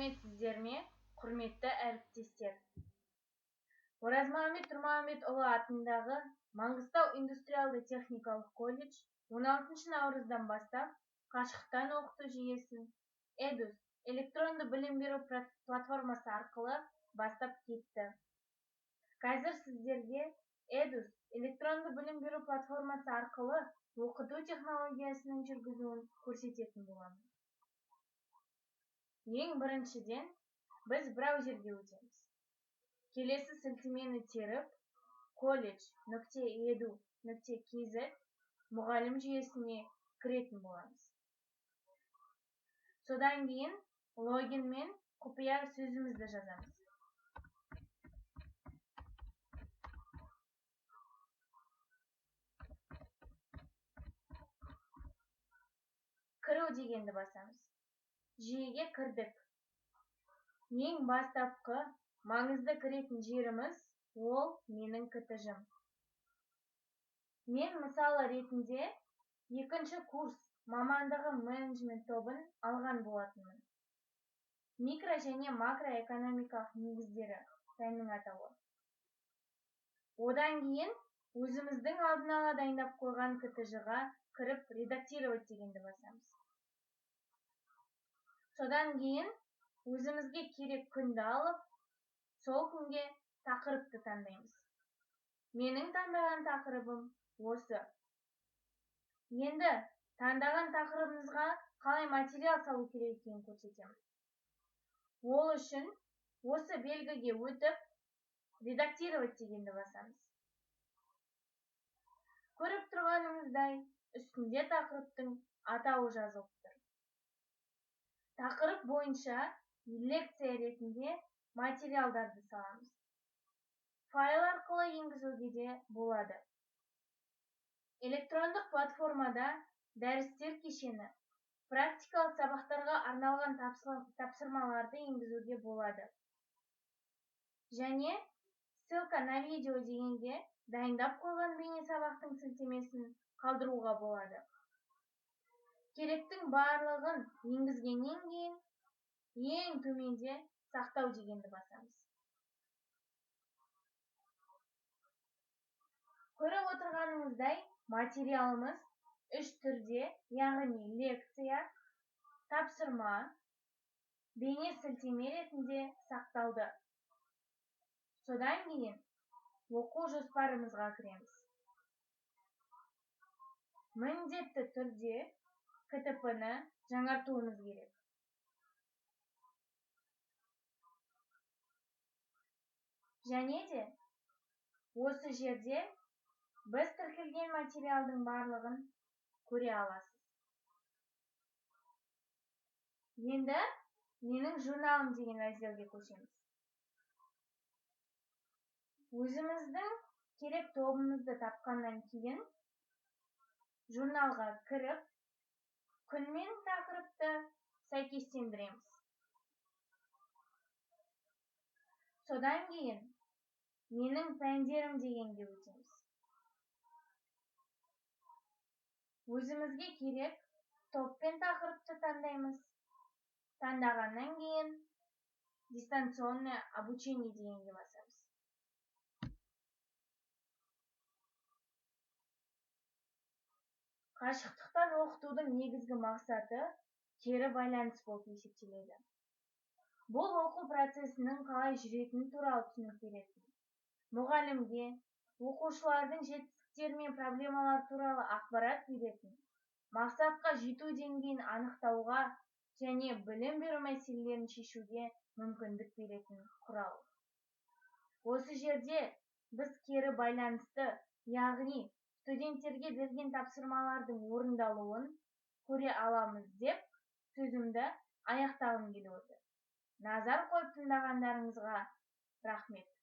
сәлеметсіздер ме, құрметті әріптестер? Оразмахамет Тұрмағамбетұлы атындағы Маңғыстау индустриалды-техникалық колледж 16 наурыздан бастап қашықтан оқыту жүйесін EDUS электронды білім беру платформасы арқылы бастап кетті. Қазір сіздерге EDUS электронды білім беру платформасы арқылы оқыту технологиясының жүргізуін көрсететін боламын. Ең біріншіден, біз браузерге өтеміз. Келесі сілтемені теріп, college.edu.kz мұғалім жүйесіне кіретін боламыз. Содан кейін логин мен құпия сөзімізді жазамыз. Кіру дегенді басамыз. Жүйеге кірдік. Ең бастапқы маңызды кіретін жеріміз ол менің КТЖ-м. Мен мысалы ретінде 2-ші курс мамандығы менеджмент тобын алған болатынмын. Микро және макроэкономикалық негіздері пәннің атауы. Одан кейін өзіміздің алдын ала дайындап қойған КТЖ-ға кіріп редактировать дегенді басамыз. Содан кейін өзімізге керек күнді алып, сол күнге тақырыпты таңдаймыз. Менің таңдаған тақырыбым осы. Енді таңдаған тақырыбымызға қалай материал салу керек екенін көрсетемін. Ол үшін осы белгіге өтіп, редактировать дегенді басамыз. Көріп тұрғанымыздай, үстінде тақырыптың атауы жазылып тұр. Тақырып бойынша лекция ретінде материалдарды саламыз. Файл арқылы енгізуге де болады. Электрондық платформада дәрістер кешені, практикалық сабақтарға арналған тапсырмаларды енгізуге болады. Және ссылка на видео дегенге дайындап қойған бейне сабақтың сілтемесін қалдыруға болады. Керектің барлығын енгізгеннен кейін ең төменде сақтау дегенді басамыз. Көріп отырғанымыздай, материалымыз 3 түрде, яғни лекция, тапсырма, бейне сілтеме ретінде сақталды. Содан кейін оқу жоспарымызға кіреміз. Міндетті түрде КТП-ні жаңартуымыз керек. Және де осы жерде біз тіркелген материалдың барлығын көре аласыз. Енді менің журналым деген разделге көшеміз. Өзіміздің керек тобымызды тапқаннан кейін журналға кіріп, күн мен тақырыпты сәйкестендіреміз. Содан кейін менің пәндерім дегенге өтеміз. Өзімізге керек топ пен тақырыпты таңдаймыз. Таңдағаннан кейін дистанционное обучение дегенге басамыз. Қашықтықтан оқытудың негізгі мақсаты кері байланыс болып есептеледі. Бұл оқу процесінің қалай жүретіні туралы түсінік беретін. Мұғалімге оқушылардың жетістіктері мен проблемалар туралы ақпарат беретін, мақсатқа жету деңгейін анықтауға және білім беру мәселелерін шешуге мүмкіндік беретін құрал. Осы жерде біз кері байланысты, яғни студенттерге берген тапсырмалардың орындалуын көре аламыз деп сөзімді аяқтағым келіп отыр. Назар қойып тыңдағандарыңызға рахмет.